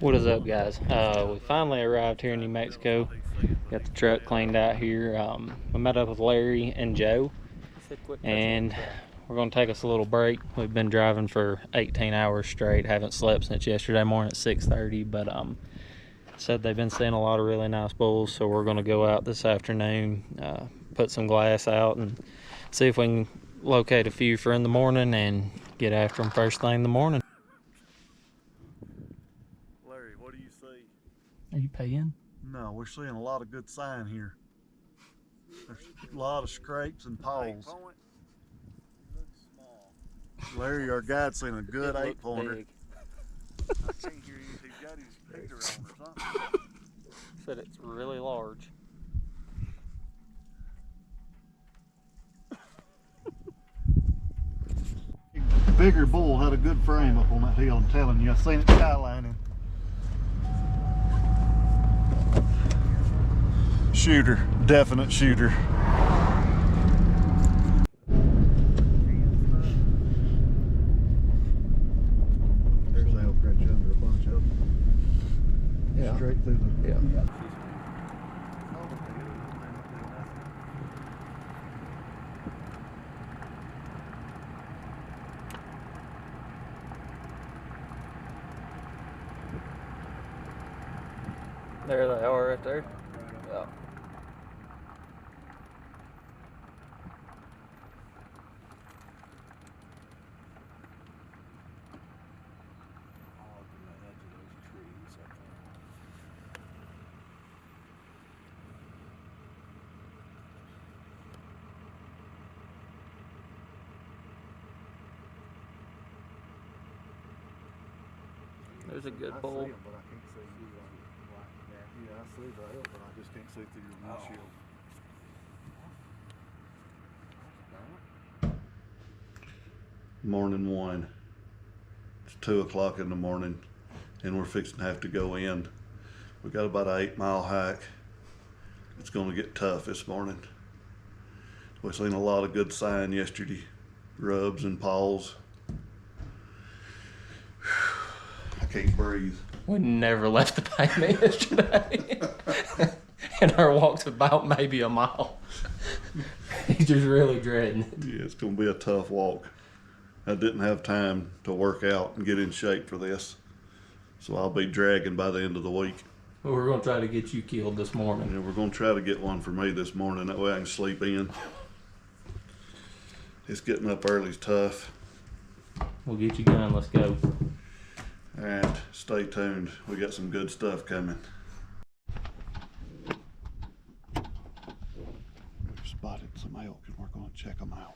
What is up, guys? We finally arrived here in New Mexico. Got the truck cleaned out here. We met up with Larry and Joe, and we're going to take us a little break. We've been driving for 18 hours straight. Haven't slept since yesterday morning at 6:30, but said they've been seeing a lot of really nice bulls, so we're going to go out this afternoon, put some glass out, and see if we can locate a few for in the morning and get after them first thing in the morning. Larry, what do you see? Are you paying? No, we're seeing a lot of good sign here. There's a lot of scrapes and paws. Larry, our guide's seen a good 8-pointer. I can't hear you. He's got his speaker on or something. Said it's really large. The bigger bull had a good frame up on that hill, I'm telling you. I seen it skylining. Shooter, definite shooter. There's the elk right under a bunch of them. Yeah. Straight through the. Yeah. There they are right there. Yeah. There's a good bull. I see 'em, but I can't see you. Yeah, I see the elk, but I just can't see through your windshield. Morning one. It's 2 o'clock in the morning, and we're fixing to have to go in. We got about an 8-mile hike. It's going to get tough this morning. We've seen a lot of good sign yesterday, rubs and paws. I can't breathe. We never left the pavement yesterday. And our walk's about maybe a mile. He's just really dreading it. Yeah, it's going to be a tough walk. I didn't have time to work out and get in shape for this, so I'll be dragging by the end of the week. Well, we're going to try to get you killed this morning. Yeah, we're going to try to get one for me this morning. That way I can sleep in. It's getting up early is tough. We'll get you going. Let's go. All right, stay tuned. We got some good stuff coming. We've spotted some elk and we're going to check them out.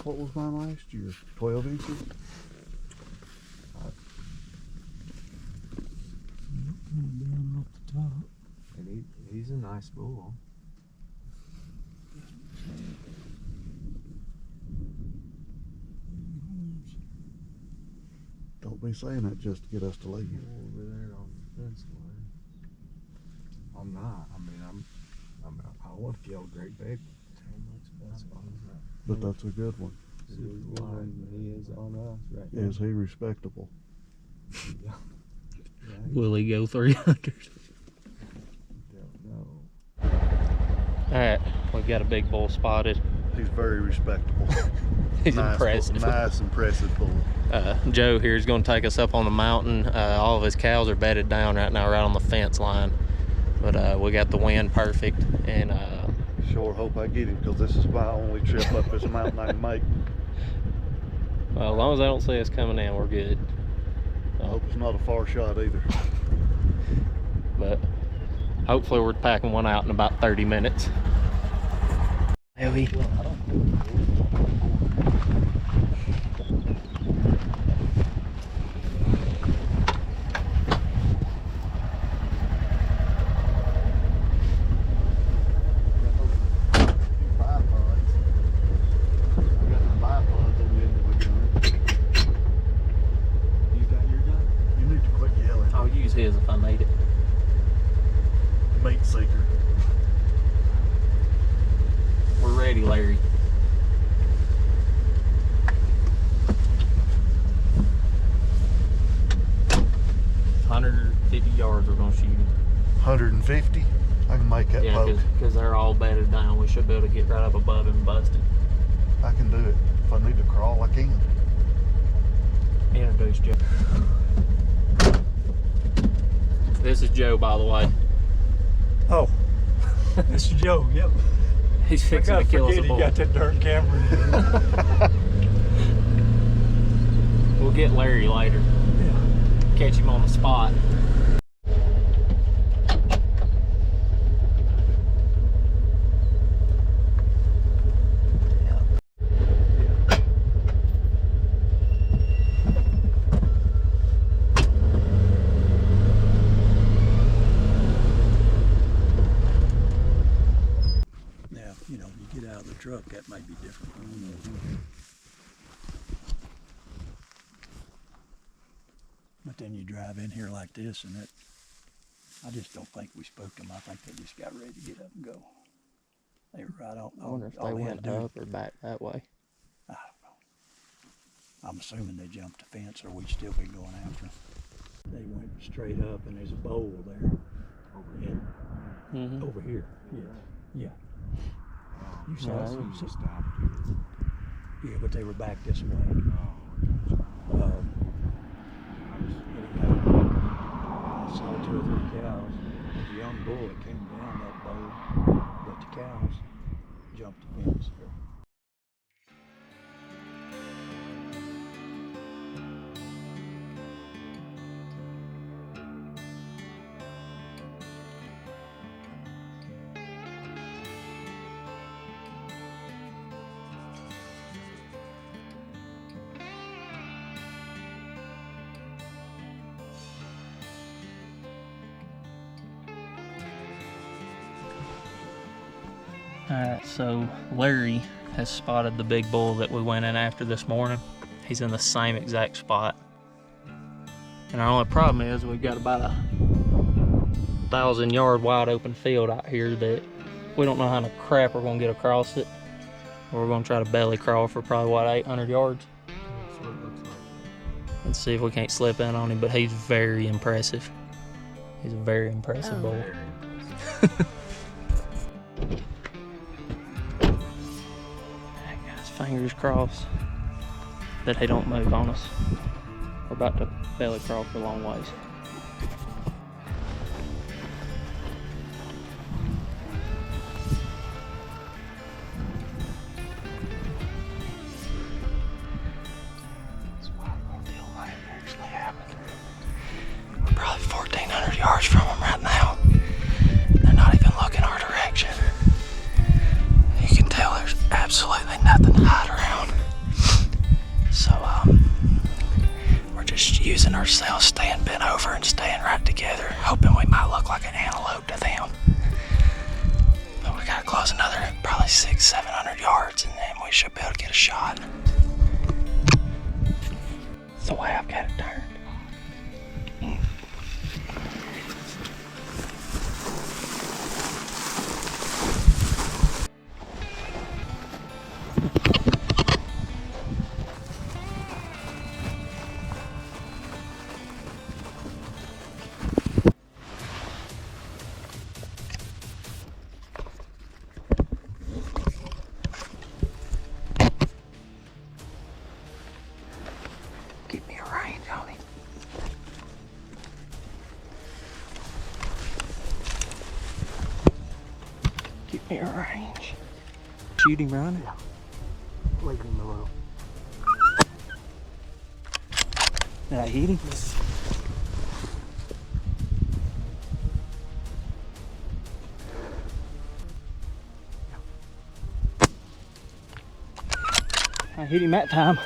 What was mine last year? 12 inches? Down off the top. And he's a nice bull. Don't be saying that just to get us to leave. Over there on the fence line. I'm not. I mean, I want to kill a great big. But that's a good one. He is on us right now. Is he respectable? Yeah. Will he go 300? Don't know. Alright, we've got a big bull spotted. He's very respectable. He's nice impressive. Nice, impressive bull. Joe here is going to take us up on the mountain. All of his cows are bedded down right now, right on the fence line. But we got the wind perfect, and Sure hope I get him, because this is my only trip up this mountain I can make. Well, as long as I don't see us coming in, we're good. I hope it's not a far shot either. But hopefully we're packing one out in about 30 minutes. Heavy. Well, I don't know. I'll use his if I need it. Meat seeker. We're ready, Larry. $150 yards we're gonna shoot him. 150? I can make that poke. because they're all bedded down. We should be able to get right up above him and bust him. I can do it. If I need to crawl, I can. Introduce Joe. This is Joe, by the way. Oh, this is Joe. Yep. He's fixing to kill us a bull. He got that darn camera in here. We'll get Larry later. Yeah. Catch him on the spot. Now, you know, you get out of the truck, that might be different. But then you drive in here like this, and it, I just don't think we spoke to them. I think they just got ready to get up and go. They were right on. I wonder if all they had went to do- up or back that way. I don't know. I'm assuming they jumped the fence, or we'd still be going after them. They went straight up, and there's a bowl there. Over here. Mm-hmm. Over here. Yeah. Yeah. You saw Yeah, it. you You stopped. Yeah, but they were back this way. I saw 2 or 3 cows. The young bull that came down that bowl, but the cows jumped the fence there. Alright, so Larry has spotted the big bull that we went in after this morning. He's in the same exact spot. And our only problem is we've got about a 1,000-yard wide open field out here that we don't know how the crap we're gonna get across it. We're gonna try to belly crawl for probably, what, 800 yards? That's what it looks like. And see if we can't slip in on him, but he's very impressive. He's a very impressive bull. Fingers crossed that they don't move on us. We're about to belly crawl for a long ways. That's why a little deal might actually happen. We're probably 1,400 yards from them right now. They're not even looking our direction. You can tell there's absolutely nothing to hide around. So, we're just using ourselves, staying bent over and staying right together, hoping we might look like an antelope to them. But we gotta close another probably 600-700 yards, and then we should be able to get a shot. That's the way I've got it turned. Give me a range on him. Air range. Shoot him running. Yeah. Leave him alone. Did I hit him? I hit him that time.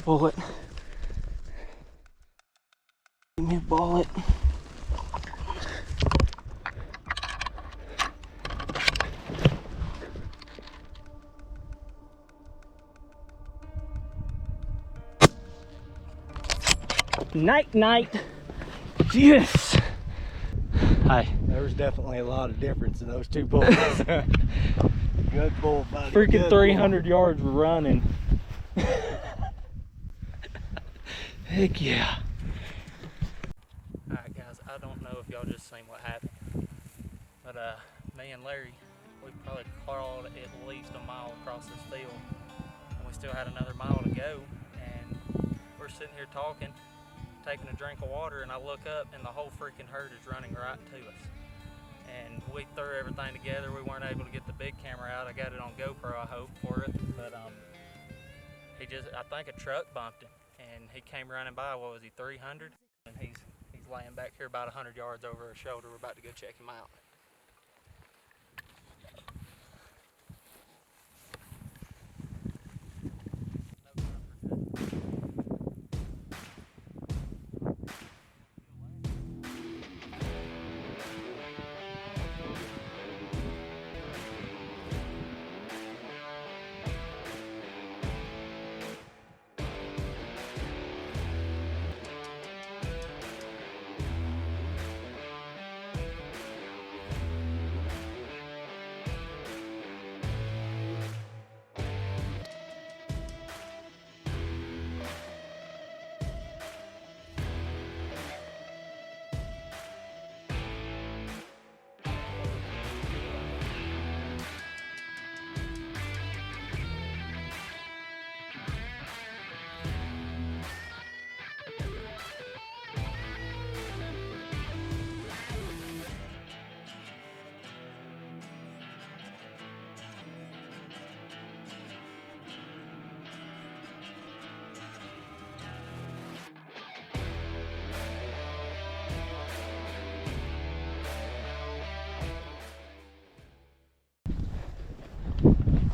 Bullet. Give me a bullet. Night, night. Yes. Hi. There was definitely a lot of difference in those two bullets. Good bull, buddy. Freaking 300 yards running. Heck yeah. Alright guys, I don't know if y'all just seen what happened, but me and Larry, we probably crawled at least a mile across this field, and we still had another mile to go, and we're sitting here talking, taking a drink of water, and I look up and the whole freaking herd is running right to us. And we threw everything together. We weren't able to get the big camera out. I got it on GoPro, I hope, for it, but I think a truck bumped him, and he came running by. What was he, 300? And he's laying back here about 100 yards over our shoulder. We're about to go check him out.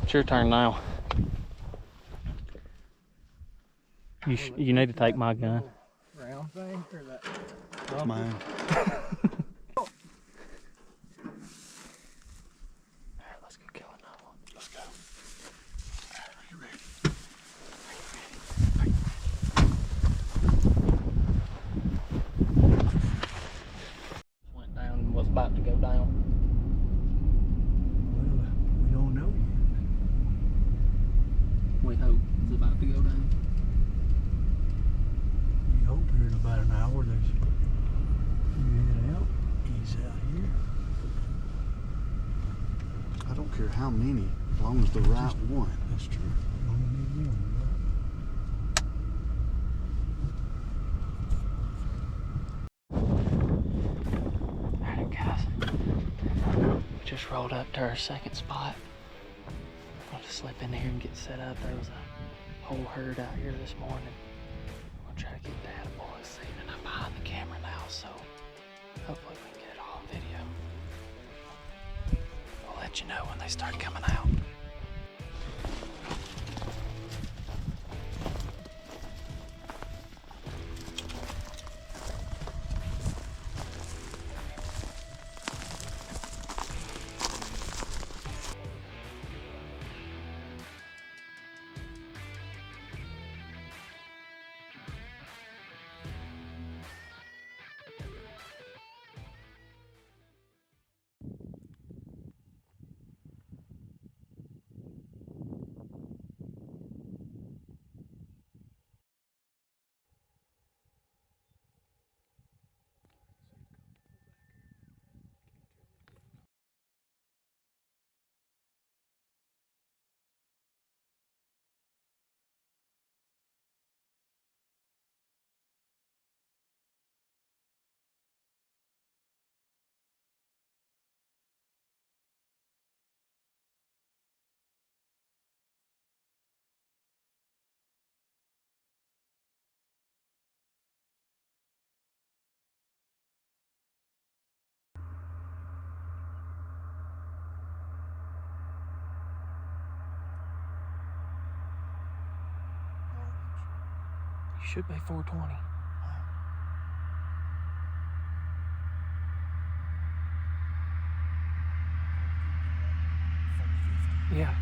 It's your turn now. You need to take my gun. Round thing or that? Mine. Alright, let's go kill another one. Let's go. Are you ready? Went down and was about to go down. Well, we don't know yet. We hope it's about to go down. We hope here in about an hour there's you head out. He's out here. I don't care how many, as long as the right one. That's true. We only need one. Alright guys, we just rolled up to our second spot. I'll just slip in here and get set up. There was a whole herd out here this morning. We'll try to get that boys seen, and I'm behind the camera now, so hopefully we can get it all on video. We'll let you know when they start coming out. Should be 420. Yeah.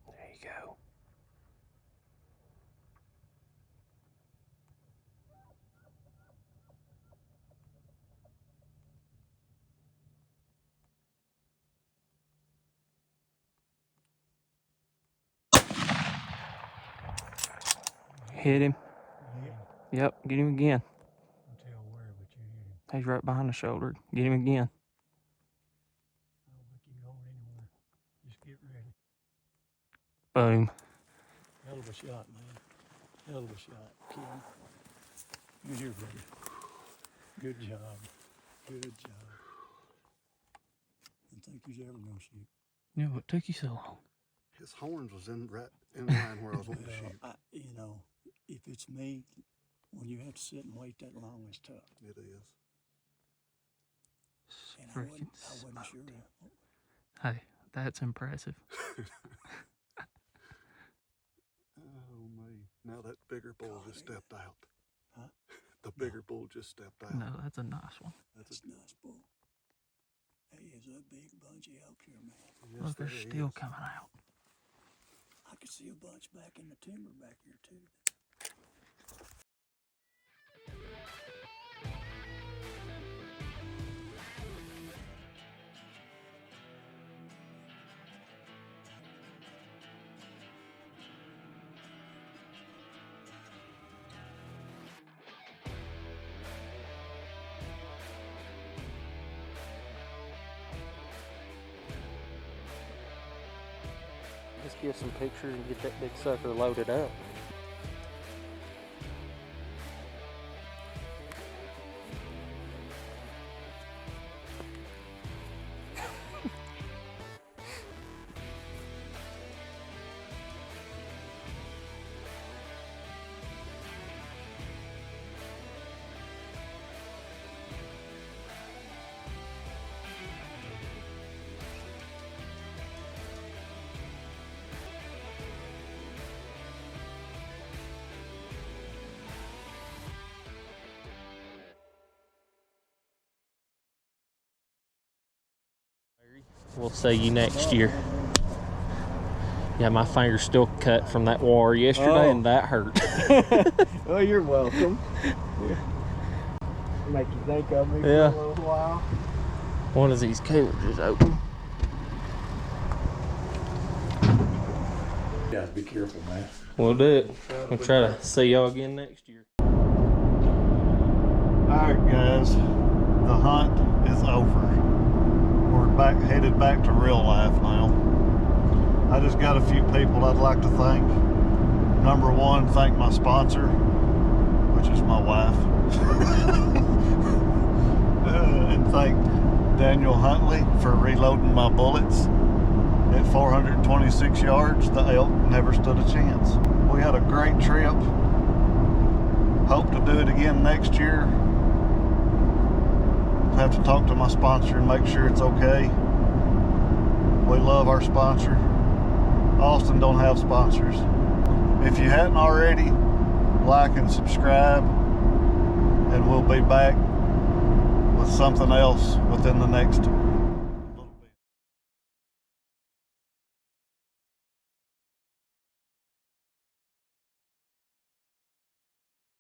There you go. Hit him. Yep, get him again. Tell where, but you hit him. He's right behind the shoulder. Get him again. I don't think you're going anywhere. Just get ready. Boom. Hell of a shot, man. Hell of a shot. Ken. Good here, buddy. Good job. Good job. I didn't think you was ever going to shoot. Yeah, what took you so long? His horns was right in line where I was wanting to shoot. You know, if it's me, when you have to sit and wait that long, it's tough. It is. And I Freaking wasn't sure. Hey, that's impressive. Oh, me. Now that bigger bull just stepped out. Huh? The bigger bull just stepped out. No, that's a nice one. That's a nice bull. Hey, is a big bunch of elk here, man. Yes, Look, they're there still is. coming out. I could see a bunch back in the timber back here, too. Just get some pictures and get that big sucker loaded up. We'll see you next year. Yeah, my finger's still cut from that war yesterday, and that hurt. Oh, you're welcome. Make you think of me Yeah. for a little while. One of these coolers is open. You guys be careful, man. We'll do it. We'll try to see y'all again next year. Alright guys, the hunt is over. We're headed back to real life now. I just got a few people I'd like to thank. Number one, thank my sponsor, which is my wife. And thank Daniel Huntley for reloading my bullets. At 426 yards, the elk never stood a chance. We had a great trip. Hope to do it again next year. Have to talk to my sponsor and make sure it's okay. We love our sponsor. Austin don't have sponsors. If you hadn't already, like and subscribe, and we'll be back with something else within the next